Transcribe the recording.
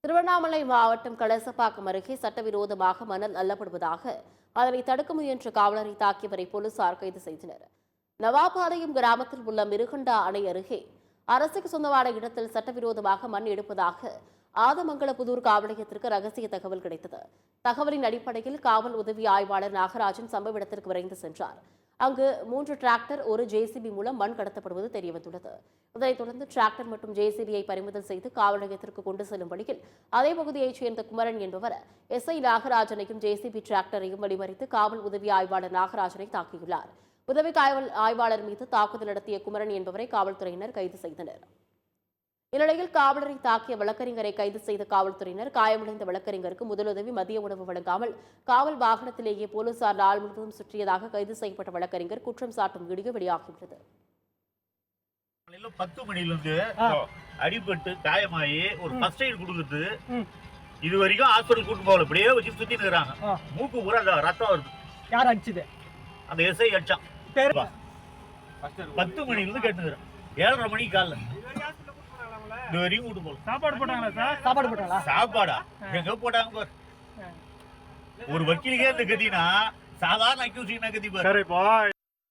திருவண்ணாமலை மாவட்டம் கலசப்பாக்கம் அருகே சட்டவிரோதமாக மணல் அள்ளப்படுவதாக அதனை தடுக்க முயன்ற காவலரை தாக்கியவரை போலீசார் கைது செய்தனர். நவாபாளையம் கிராமத்தில் உள்ள மிருகண்டா அணை அருகே அரசுக்கு சொந்தமான இடத்தில் சட்டவிரோதமாக மண் எடுப்பதாக ஆதமங்கலபுதூர் காவல் நிலையத்திற்கு ரகசிய தகவல் கிடைத்தது. தகவலின் அடிப்படையில் காவல் உதவி ஆய்வாளர் நாகராஜன் சம்பவ இடத்திற்கு விரைந்து சென்றார். அங்கு 3 டிராக்டர், ஒரு ஜேசிபி மூலம் மண் கடத்தப்படுவது தெரியவந்துள்ளது. இதனைத் தொடர்ந்து டிராக்டர் மற்றும் ஜேசிபியை பறிமுதல் செய்து காவல் நிலையத்திற்கு கொண்டு செல்லும் வழியில் அதே பகுதியைச் சேர்ந்த குமரன் என்பவர் எஸ்ஐ நாகராஜனையும் ஜேசிபி டிராக்டரையும் வழிமறித்து காவல் உதவி ஆய்வாளர் நாகராஜனை தாக்கியுள்ளார். உதவி காவல் ஆய்வாளர் மீது தாக்குதல் நடத்திய குமரன் என்பவரை காவல்துறையினர் கைது செய்தனர். இந்நிலையில் காவலரை தாக்கிய வழக்கறிஞரை கைது செய்த காவல்துறையினர் காயமடைந்த வழக்கறிஞருக்கு முதலுதவி, மதிய உணவு வழங்காமல் காவல் வாகனத்திலேயே போலீசார் நாள் முழுவதும் சுற்றியதாக கைது செய்யப்பட்ட வழக்கறிஞர் குற்றம் சாட்டும் வீடியோ வெளியாகியுள்ளது. 10 மணிலிருந்து அடிபட்டு காயமாயி ஒரு ஃபர்ஸ்ட் எய்ட் கொடுக்குறது இது வரைக்கும் ஹாஸ்பிட்டல் கூட்டு போகல. இப்படியே வச்சு சுத்தி நிற்கிறாங்க. மூக்கு பூரா ரத்தம் வருது. யார் அடிச்சது? அந்த எஸ்ஐ அடிச்சான். 10 மணிலிருந்து கேட்டுக்கிறேன். 7:30 மணிக்கு காலைல இது வரைக்கும் கூட்டு போகல. சாப்பாடு போட்டாங்களா சார்? சாப்பாடு போட்டாங்களா? சாப்பாடா எங்க போட்டாங்க பாரு. ஒரு வக்கீலுக்கே இந்த கதினா சாதாரண அக்யூசிங் கதி பாரு.